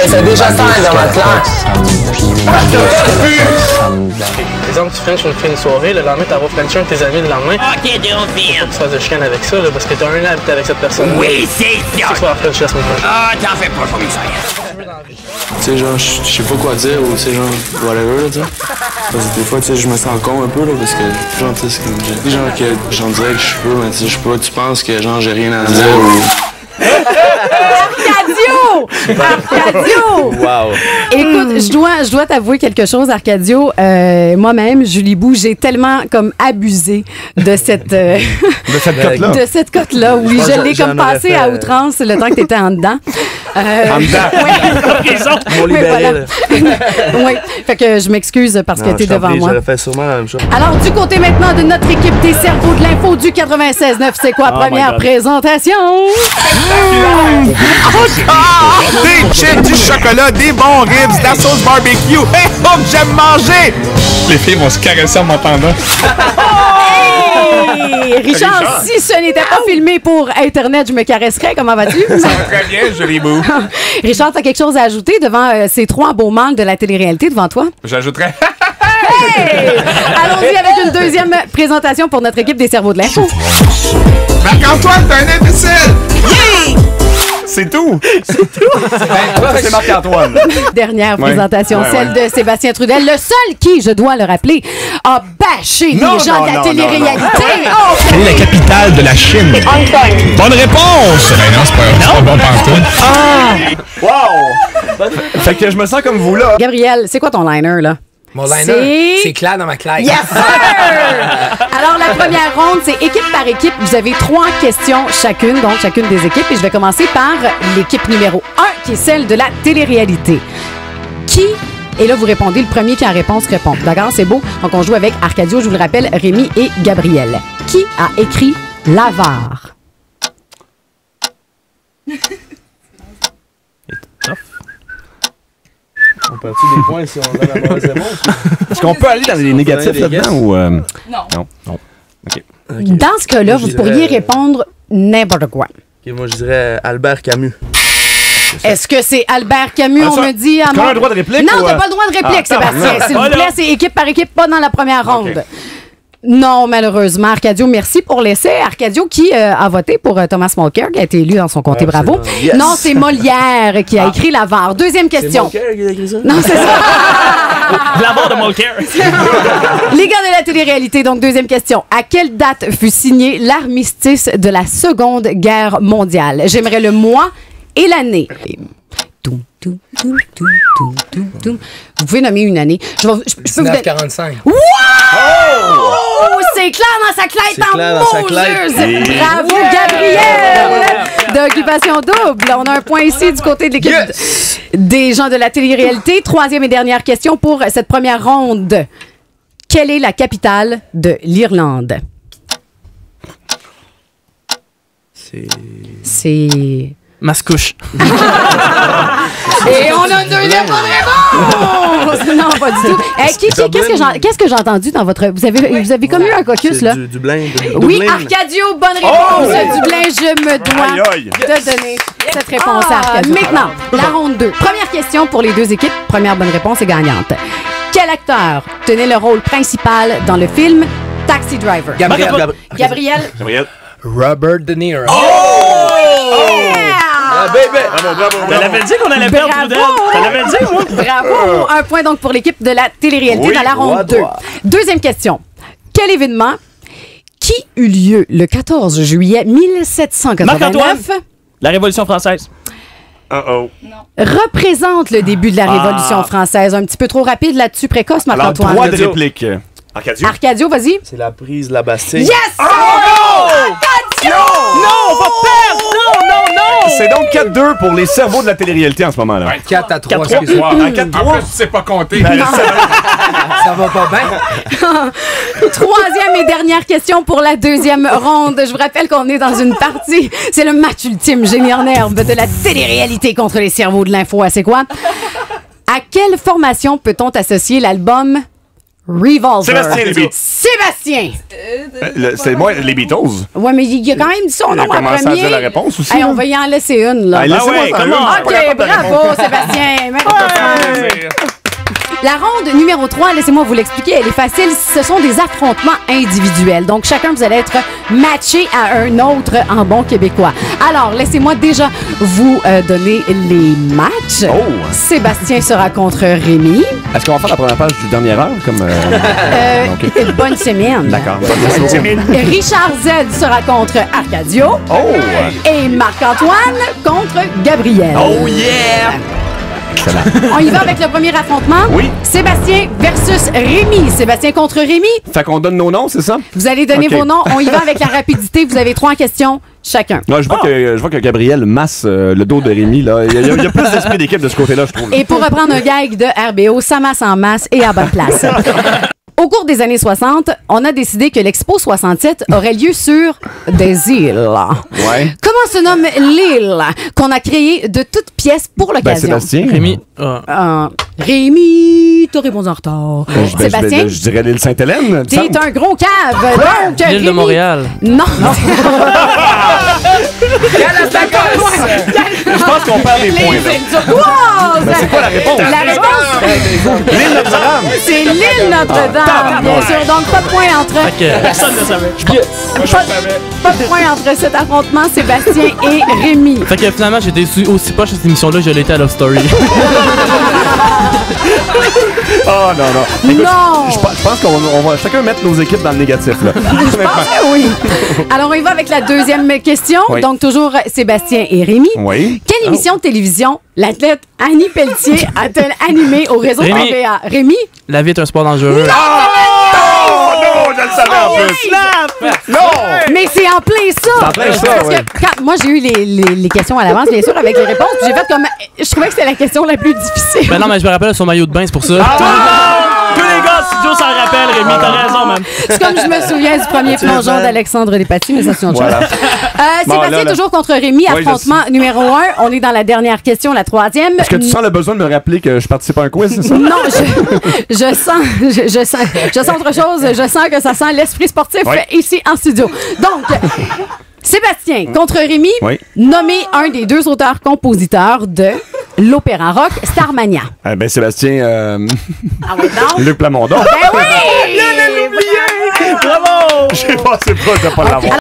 faisais déjà ça dans ma classe. Exemple, tu frenches une soirée, le lendemain, t'as frenché un de tes amis le lendemain. Ok, Théophile. Faut que tu fasses de chicane avec ça, là, parce que t'as un an habité avec cette personne. Oui, c'est Tu ça. vas frencher la semaine prochaine. Ah, t'en fais pas, commissaire. Tu sais, genre, je sais pas quoi dire, ou c'est genre, whatever, là, tu sais. Parce que des fois, tu sais, je me sens con un peu, là, parce que, genre, tu sais, c'est comme, genre, que j'en dirais que je suis peu, mais tu sais, je sais pas, tu penses que, genre, j'ai rien à dire, ou... Arcadio! Wow! Écoute, je dois t'avouer quelque chose, Arcadio. Moi-même, Julie Bou, j'ai tellement comme abusé de cette De cette cote-là? de cette cote-là. Oui, je l'ai comme passé à outrance le temps que tu étais en dedans. En dedans? Mon libéré, Oui, fait que je m'excuse parce que tu es devant moi. J'aurais fait sûrement la même chose. Alors, du côté maintenant de notre équipe des cerveaux de l'info du 96.9, c'est quoi la première présentation? Des chips, du chocolat, des bons ribs, de la sauce barbecue. Hey, oh, j'aime manger! Les filles vont se caresser en m'entendant. Hey! Richard, si ce n'était pas filmé pour Internet, je me caresserais. Comment vas-tu? Ça va très bien, Julie Bou. Richard, tu as quelque chose à ajouter devant ces trois beaux mâles de la télé-réalité devant toi? J'ajouterais. Hey! Allons-y avec une deuxième présentation pour notre équipe des cerveaux de l'info. Marc-Antoine, t'es un imbécile! C'est tout! C'est Marc-Antoine. Dernière présentation, celle de Sébastien Trudel, le seul qui, je dois le rappeler, a bâché les gens de la télé-réalité. Oh! Quelle est la capitale de la Chine? Bonne réponse! Ben non, c'est pas bon pantoute. Wow! Fait que je me sens comme vous, là. Gabriel, c'est quoi ton liner, là? Mon liner, c'est clair dans ma claque. Yes, sir! Alors, la première ronde, c'est équipe par équipe. Vous avez 3 questions chacune, donc chacune des équipes. Et je vais commencer par l'équipe numéro 1, qui est celle de la télé-réalité. Qui, et là, vous répondez, le premier qui a réponse répond. D'accord, c'est beau? Donc, on joue avec Arcadio, je vous le rappelle, Rémi et Gabriel. Qui a écrit L'Avare? On perd-tu des points si on donne la mauvaise réponse? Est-ce qu'on peut aller dans les négatifs là-dedans ou... Non. Non. OK. Dans ce cas-là, vous pourriez répondre n'importe quoi. OK, moi, je dirais Albert Camus. Est-ce que c'est Albert Camus? On me dit... Est-ce qu'on a un droit de réplique? Non, ou, t'as pas le droit de réplique, Sébastien. S'il vous plaît, c'est équipe par équipe, pas dans la première ronde. Okay. Non, malheureusement. Arcadio, merci pour l'essai. Arcadio qui a voté pour Thomas Mulcair, qui a été élu dans son comté Bravo. Yes. Non, c'est Molière qui a écrit L'Avare. Deuxième question. C'est Mulcair qui a écrit ça? Non, c'est ça. L'avare de Mulcair. Les gars de la télé-réalité, donc deuxième question. À quelle date fut signé l'armistice de la Seconde Guerre mondiale? J'aimerais le mois et l'année. Vous pouvez nommer une année. Je peux vous donner... 1945. Wow! Oh! C'est clair dans sa claque, C'est clair dans sa claque. Bravo, Gabriel! D'Occupation Double. On a un point ici du côté de l'équipe des gens de la télé-réalité. Troisième et dernière question pour cette première ronde. Quelle est la capitale de l'Irlande? C'est... Mascouche. Et on a une deuxième bonne réponse! Non, pas du tout. Qu'est-ce que j'ai entendu dans votre... Vous avez comme eu un caucus, là? Du Dublin. Oui, Arcadio, bonne réponse. Dublin, je me dois de donner cette réponse à Arcadio. Maintenant, la ronde 2. Première question pour les deux équipes. Première bonne réponse est gagnante. Quel acteur tenait le rôle principal dans le film Taxi Driver? Gabriel. Robert De Niro. Ah, baby! Bravo. Elle avait dit qu'on allait perdre Trudel. Elle avait dit, moi. Bravo! Un point donc pour l'équipe de la télé-réalité dans la ronde 2. Deuxième question. Quel événement qui eut lieu le 14 juillet 1789 Marc-Antoine. La Révolution française. représente le début de la Révolution française? Un petit peu trop rapide là-dessus, précoce, Marc-Antoine. Alors, droit de réplique. Arcadio, vas-y. C'est la prise de la Bastille. Yes! Arcadio! Non, on va perdre! Non! C'est donc 4-2 pour les cerveaux de la télé-réalité en ce moment-là. 4-3, excuse-moi. 4-3. En plus, tu sais pas compter. Ça va pas bien. Troisième et dernière question pour la deuxième ronde. Je vous rappelle qu'on est dans une partie. C'est le match ultime, génie en herbe de la télé-réalité contre les cerveaux de l'info. C'est quoi? À quelle formation peut-on associer l'album Revolver. Sébastien, les Beatles. Sébastien. C'est moi, les Beatles. Ouais, mais il a quand même dit son Il a nom en commencé à premier. dire la réponse aussi. Hey, on va y en laisser une, là. Ah, laissez-moi ouais, ça, comment? là, je suis pas OK, capable de bravo, répondre. Sébastien. Merci. La ronde numéro 3, laissez-moi vous l'expliquer, elle est facile. Ce sont des affrontements individuels. Donc, chacun, vous allez être matché à un autre en bon québécois. Alors, laissez-moi déjà vous donner les matchs. Oh. Sébastien sera contre Rémi. Est-ce qu'on va faire la première page du dernière heure? Comme, OK. Bonne semaine. D'accord. Richard Z sera contre Arcadio. Oh! Et Marc-Antoine contre Gabriel. Oh yeah! On y va avec le premier affrontement. Oui. Sébastien versus Rémi. Sébastien contre Rémi. Fait qu'on donne nos noms, c'est ça? Vous allez donner OK. vos noms. On y va avec la rapidité. Vous avez 3 questions chacun. Ouais, je vois que Gabriel masse le dos de Rémi. Là. Il y a plus d'esprit d'équipe de ce côté-là, je trouve. Et pour reprendre un gag de RBO, ça masse en masse et à bonne place. Au cours des années 60, on a décidé que l'Expo 67 aurait lieu sur des îles. Ouais. Comment se nomme l'île qu'on a créée de toutes pièces pour Ben, l'occasion? Sébastien. Rémi. Rémi, t'as répondu en retard. Sébastien, Je dirais l'île Sainte-Hélène. t'es un gros cave. Donc, L'île de Rémi- Montréal. Non. Je pense qu'on perd des points. Les Là. îles turquoises. C'est quoi la réponse? La réponse, L'île Notre-Dame. c'est l'île Notre-Dame, bien sûr. Donc, pas de point entre... Personne ne savait. Pas de point entre cet affrontement, Sébastien et Rémi. Fait que finalement, j'étais aussi proche de cette émission-là, je l'étais à Love Story. Oh non, non. Écoute, Non! Je pense qu'on va chacun mettre nos équipes dans le négatif. Là. Je pense que oui. Alors, on y va avec la deuxième question. Oui. Donc, toujours Sébastien et Rémi. Oui. Quelle émission de télévision l'athlète Annie Pelletier a-t-elle animée au réseau Rémi. TVA? Rémi? La vie est un sport dangereux. Oh non, je le savais en plus. Non! Mais c'est en plein ça! C'est en plein ça, Parce ouais. que quand moi, j'ai eu les questions à l'avance, bien sûr, avec les réponses. Puis j'ai fait comme... Je trouvais que c'était la question la plus difficile. Ben non, mais je me rappelle son maillot de bain, c'est pour ça. Tous les gars, studio s'en rappelle, Rémi, t'as raison, man. C'est comme je me souviens du premier plongeon d'Alexandre Despatie, mais ça, c'est autre Voilà. chose. Bon, Sébastien, là. toujours contre Rémi. Oui, Affrontement numéro 1. On est dans la dernière question, la troisième. Est-ce que tu sens le besoin de me rappeler que je participe à un quiz, c'est ça? Non, je sens autre chose. Je sens que ça sent l'esprit sportif Oui. ici en studio. Donc, Sébastien contre Rémi, Oui. nommez un des deux auteurs-compositeurs de l'opéra rock Starmania. Ben Sébastien, Ah oui, donc? Luc Plamondon. Ben oui! J'ai passé proche de pas l'avoir.